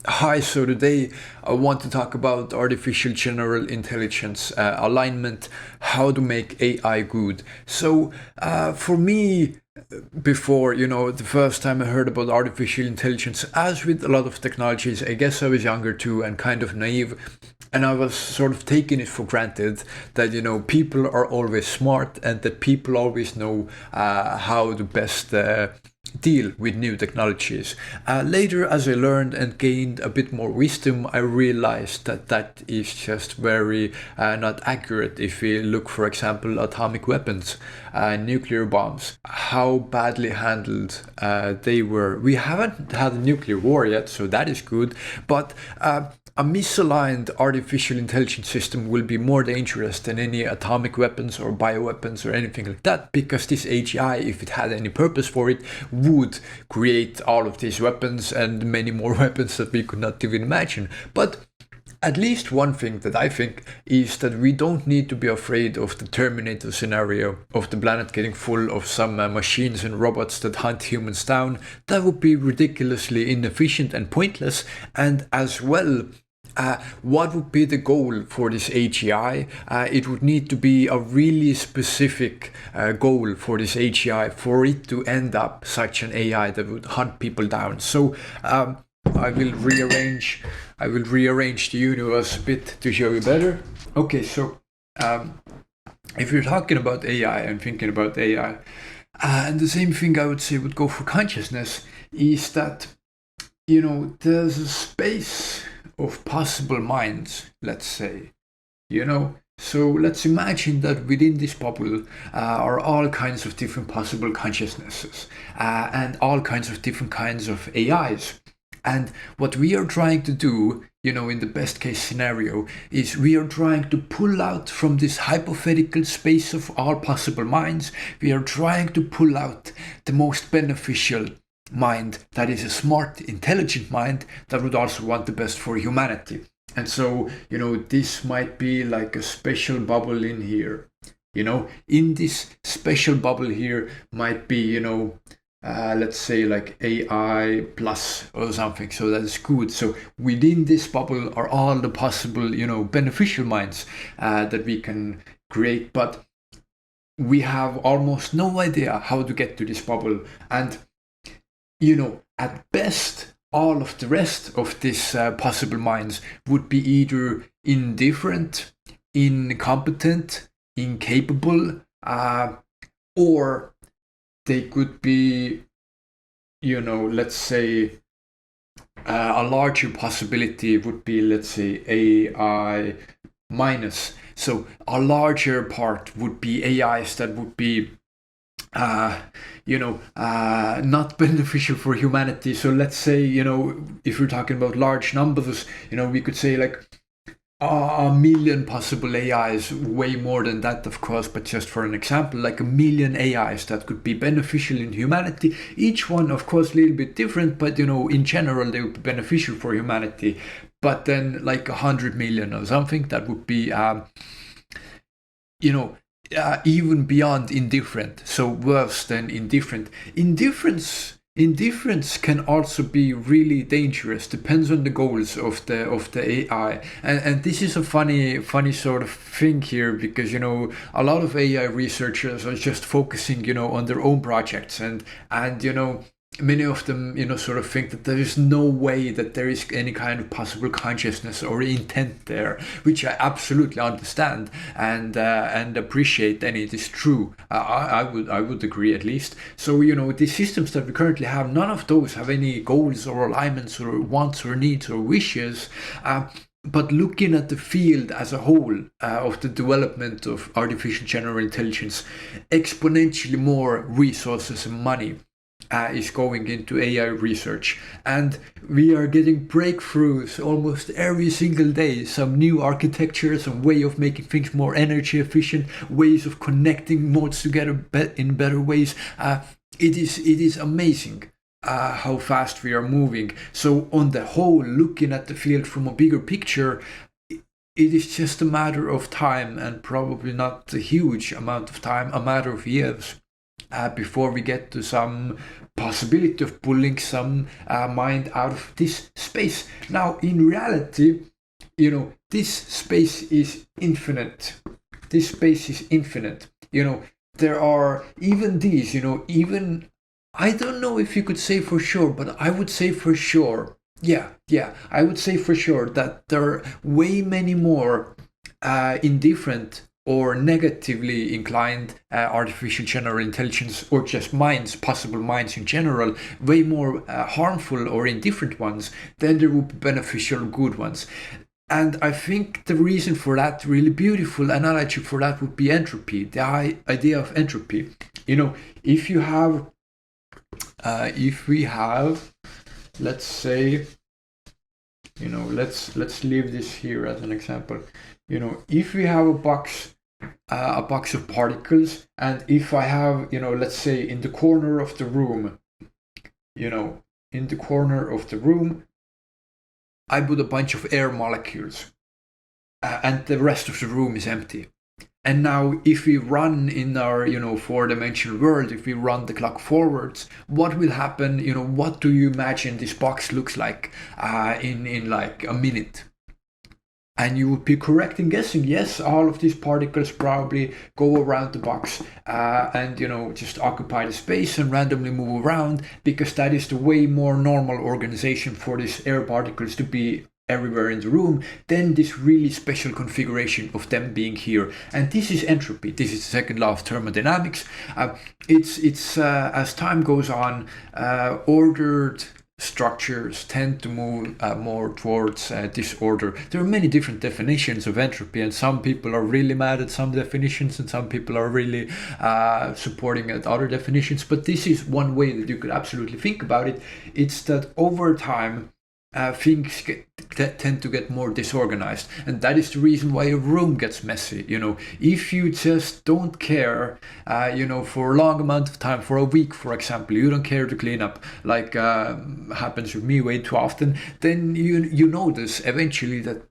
Hi, so today I want to talk about artificial general intelligence alignment, how to make AI good. For me, before, the first time I heard about artificial intelligence, as with a lot of technologies, I guess I was younger too and kind of naive. And I was sort of taking it for granted that, people are always smart and that people always know how to best deal with new technologies. Later, as I learned and gained a bit more wisdom, I realized that that is just very not accurate. If we look, for example, atomic weapons, nuclear bombs, how badly handled they were. We haven't had a nuclear war yet, so that is good, but a misaligned artificial intelligence system will be more dangerous than any atomic weapons or bioweapons or anything like that, because this AGI, if it had any purpose for it, would create all of these weapons and many more weapons that we could not even imagine. But at least one thing that I think is that we don't need to be afraid of the Terminator scenario of the planet getting full of some machines and robots that hunt humans down. That would be ridiculously inefficient and pointless, and as well, what would be the goal for this AGI? It would need to be a really specific goal for this AGI for it to end up such an AI that would hunt people down. So I will rearrange the universe a bit to show you better. Okay, so if you're talking about AI and thinking about AI, and the same thing I would say would go for consciousness, is that there's a space of possible minds, let's say. So let's imagine that within this bubble are all kinds of different possible consciousnesses and all kinds of different kinds of AIs. And what we are trying to do, in the best case scenario, is we are trying to pull out from this hypothetical space of all possible minds, we are trying to pull out the most beneficial mind, that is a smart, intelligent mind that would also want the best for humanity. And so, this might be like a special bubble in here. In this special bubble here might be, let's say like AI plus or something. So that's good. So within this bubble are all the possible, beneficial minds that we can create. But we have almost no idea how to get to this bubble. And at best, all of the rest of these possible minds would be either indifferent, incompetent, incapable, or they could be, let's say, a larger possibility would be, let's say, AI minus. So a larger part would be AIs that would be not beneficial for humanity. So let's say, if we're talking about large numbers, we could say like a million possible AIs, way more than that, of course, but just for an example, like a million AIs that could be beneficial in humanity. Each one, of course, a little bit different, but in general, they would be beneficial for humanity. But then, like 100 million or something, that would be, even beyond indifferent, so worse than indifferent. Indifference can also be really dangerous. Depends on the goals of the AI, and this is a funny sort of thing here, because a lot of AI researchers are just focusing on their own projects, and many of them, sort of think that there is no way that there is any kind of possible consciousness or intent there, which I absolutely understand and appreciate, and it is true. I would agree, at least. So the systems that we currently have, none of those have any goals or alignments or wants or needs or wishes. But looking at the field as a whole of the development of artificial general intelligence, exponentially more resources and money is going into AI research, and we are getting breakthroughs almost every single day. Some new architecture, some way of making things more energy efficient, ways of connecting modes together in better ways. It is amazing how fast we are moving. So on the whole, looking at the field from a bigger picture, it is just a matter of time, and probably not a huge amount of time, a matter of years, before we get to some possibility of pulling some mind out of this space. Now, in reality, this space is infinite. This space is infinite. There are even these, even, I don't know if you could say for sure, but I would say for sure. Yeah, I would say for sure that there are way many more indifferent or negatively inclined artificial general intelligence, or just minds, possible minds in general, way more harmful or indifferent ones than there would be beneficial good ones. And I think the reason for that, really beautiful analogy for that, would be entropy, the idea of entropy. If you have, if we have, let's say, let's leave this here as an example. If we have a box of particles, and if I have, let's say in the corner of the room, I put a bunch of air molecules, and the rest of the room is empty. And now if we run in our, four-dimensional world, if we run the clock forwards, what will happen? What do you imagine this box looks like in like a minute? And you would be correct in guessing, yes, all of these particles probably go around the box and, just occupy the space and randomly move around, because that is the way more normal organization for these air particles to be everywhere in the room than this really special configuration of them being here. And this is entropy. This is the second law of thermodynamics. It's as time goes on, ordered structures tend to move more towards disorder. There are many different definitions of entropy, and some people are really mad at some definitions and some people are really supporting at other definitions. But this is one way that you could absolutely think about it. It's that over time things tend to get more disorganized, and that is the reason why a room gets messy. If you just don't care, for a long amount of time, for a week for example, you don't care to clean up, like happens with me way too often, then you notice eventually that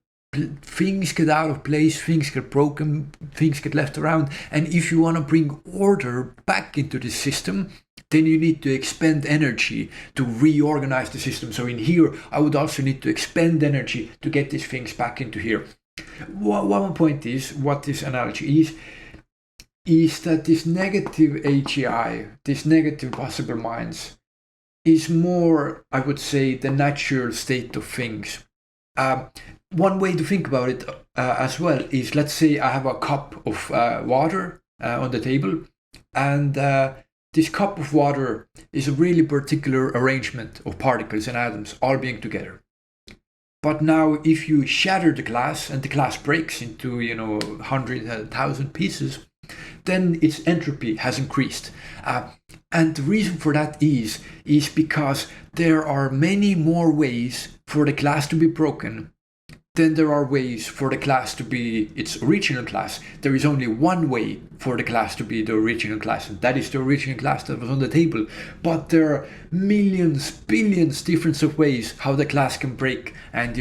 things get out of place, things get broken, things get left around. And if you want to bring order back into the system, then you need to expend energy to reorganize the system. So in here, I would also need to expend energy to get these things back into here. One point is, what this analogy is that this negative AGI, this negative possible minds, is more, I would say, the natural state of things. One way to think about it as well is, let's say I have a cup of water on the table, and this cup of water is a really particular arrangement of particles and atoms all being together. But now if you shatter the glass and the glass breaks into 100, 1,000 pieces, then its entropy has increased. And the reason for that is because there are many more ways for the glass to be broken than there are ways for the glass to be its original glass. There is only one way for the glass to be the original glass, and that is the original glass that was on the table. But there are millions, billions different of ways how the glass can break and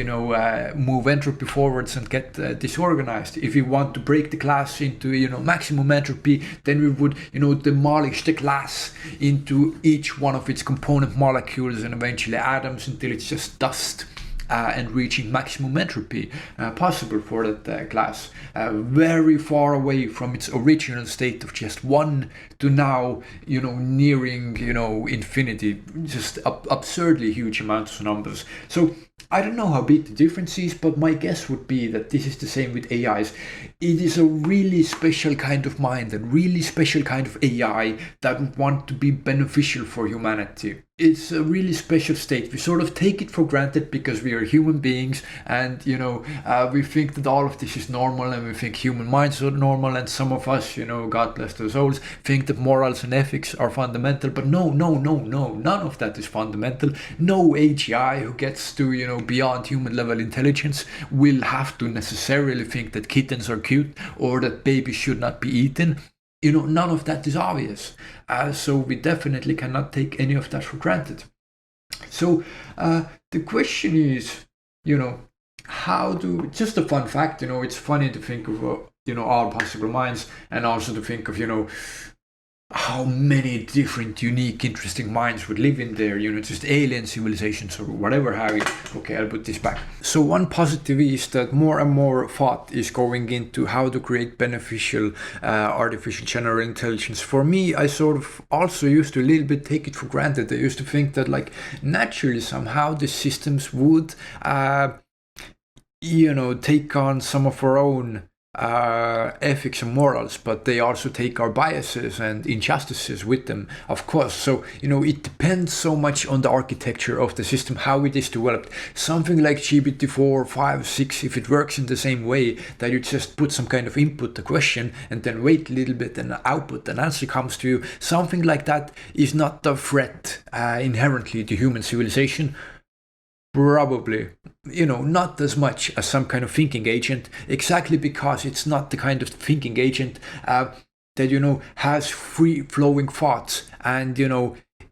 move entropy forwards and get disorganized. If we want to break the glass into maximum entropy, then we would demolish the glass into each one of its component molecules and eventually atoms until it's just dust. And reaching maximum entropy possible for that glass, very far away from its original state of just one to now, nearing, infinity, just absurdly huge amounts of numbers. So I don't know how big the difference is, but my guess would be that this is the same with AIs. It is a really special kind of mind, a really special kind of AI that would want to be beneficial for humanity. It's a really special state. We sort of take it for granted because we are human beings, and we think that all of this is normal, and we think human minds are normal, and some of us, God bless their souls, think that morals and ethics are fundamental. But no, none of that is fundamental. No AGI who gets to beyond human level intelligence will have to necessarily think that kittens are cute or that babies should not be eaten. None of that is obvious. So we definitely cannot take any of that for granted. So the question is, just a fun fact, it's funny to think of, all possible minds, and also to think of, how many different, unique, interesting minds would live in there, just alien civilizations or whatever have you. Okay, I'll put this back. So one positive is that more and more thought is going into how to create beneficial artificial general intelligence. For me, I sort of also used to a little bit take it for granted. I used to think that like naturally somehow the systems would take on some of our own ethics and morals, but they also take our biases and injustices with them, of course. So it depends so much on the architecture of the system, how it is developed. Something like GPT-4, 5, 6, if it works in the same way that you just put some kind of input, a question, and then wait a little bit and output, an answer comes to you, something like that is not a threat inherently to human civilization. Probably, not as much as some kind of thinking agent, exactly because it's not the kind of thinking agent that, has free flowing thoughts. And,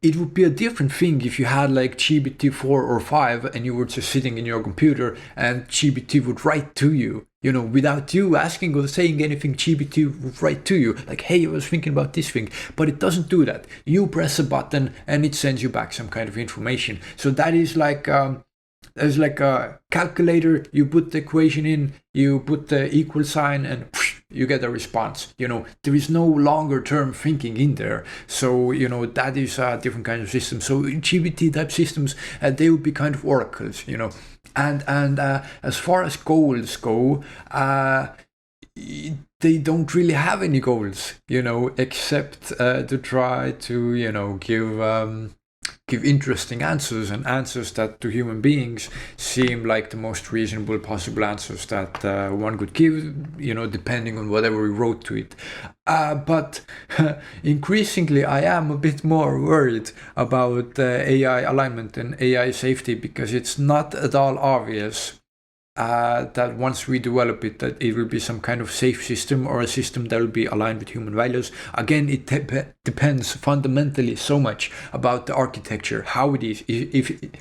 it would be a different thing if you had like GPT-4 or 5 and you were just sitting in your computer and GPT would write to you, without you asking or saying anything. GPT would write to you like, hey, I was thinking about this thing, but it doesn't do that. You press a button and it sends you back some kind of information. So that is like, there's like a calculator, you put the equation in, you put the equal sign, and you get a response. There is no longer term thinking in there. So, that is a different kind of system. So GPT type systems, they would be kind of oracles, And as far as goals go, they don't really have any goals, except to try to, give interesting answers, and answers that to human beings seem like the most reasonable possible answers that one could give, depending on whatever we wrote to it. But increasingly, I am a bit more worried about AI alignment and AI safety, because it's not at all obvious that once we develop it, that it will be some kind of safe system or a system that will be aligned with human values. Again, it depends fundamentally so much about the architecture, how it is. If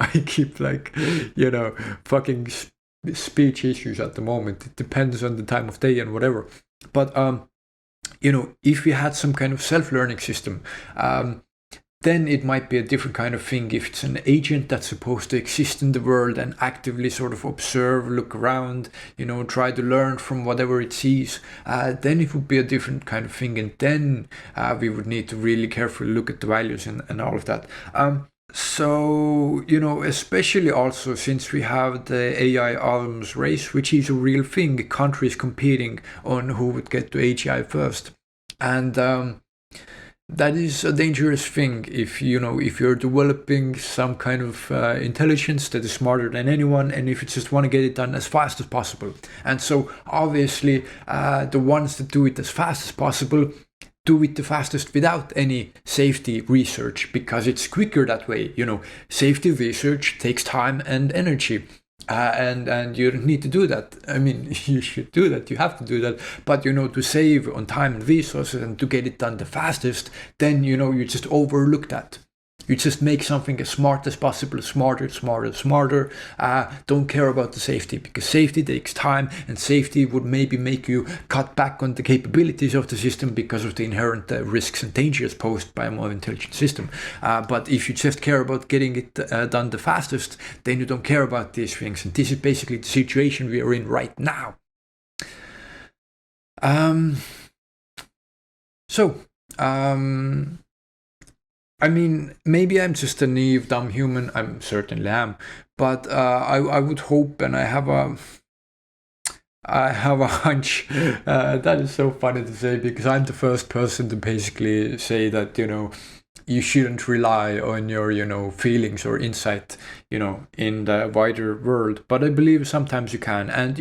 I keep like, fucking speech issues at the moment. It depends on the time of day and whatever. But if we had some kind of self-learning system, then it might be a different kind of thing. If it's an agent that's supposed to exist in the world and actively sort of observe, look around, try to learn from whatever it sees, then it would be a different kind of thing. And then we would need to really carefully look at the values and all of that. So, especially also since we have the AI arms race, which is a real thing, countries competing on who would get to AGI first. And that is a dangerous thing if you're developing some kind of intelligence that is smarter than anyone, and if you just want to get it done as fast as possible. And so obviously the ones that do it as fast as possible do it the fastest without any safety research, because it's quicker that way. Safety research takes time and energy. And you don't need to do that. I mean, you should do that. You have to do that. But, to save on time and resources and to get it done the fastest, then, you just overlook that. You just make something as smart as possible, smarter. Don't care about the safety, because safety takes time, and safety would maybe make you cut back on the capabilities of the system because of the inherent risks and dangers posed by a more intelligent system. But if you just care about getting it done the fastest, then you don't care about these things. And this is basically the situation we are in right now. I mean, maybe I'm just a naive, dumb human. I certainly am. But I would hope, and I have a hunch. That is so funny to say, because I'm the first person to basically say that, you shouldn't rely on your, feelings or insight, in the wider world. But I believe sometimes you can. And,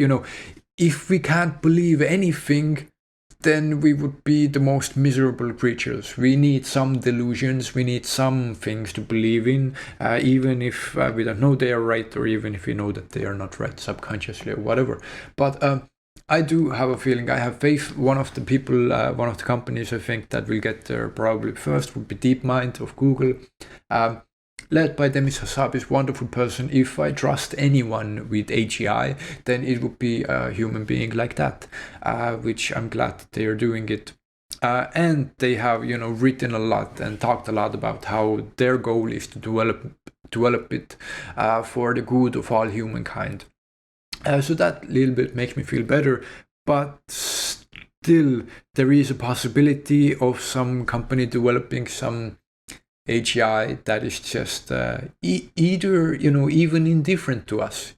if we can't believe anything, then we would be the most miserable creatures. We need some delusions, we need some things to believe in, even if we don't know they are right, or even if we know that they are not right subconsciously or whatever. But I do have a feeling, I have faith. One of the people, one of the companies I think that will get there probably first would be DeepMind of Google. Led by Demis Hassabis, wonderful person. If I trust anyone with AGI, then it would be a human being like that, which I'm glad that they are doing it. And they have, written a lot and talked a lot about how their goal is to develop it for the good of all humankind. So that little bit makes me feel better, but still there is a possibility of some company developing some AGI that is just either, even indifferent to us,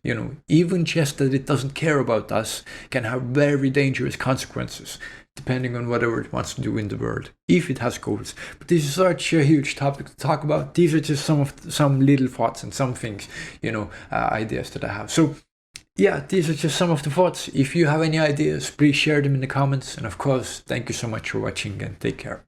even just that it doesn't care about us, can have very dangerous consequences, depending on whatever it wants to do in the world, if it has goals. But this is such a huge topic to talk about. These are just some little thoughts and some things, ideas that I have. So yeah, these are just some of the thoughts. If you have any ideas, please share them in the comments. And of course, thank you so much for watching and take care.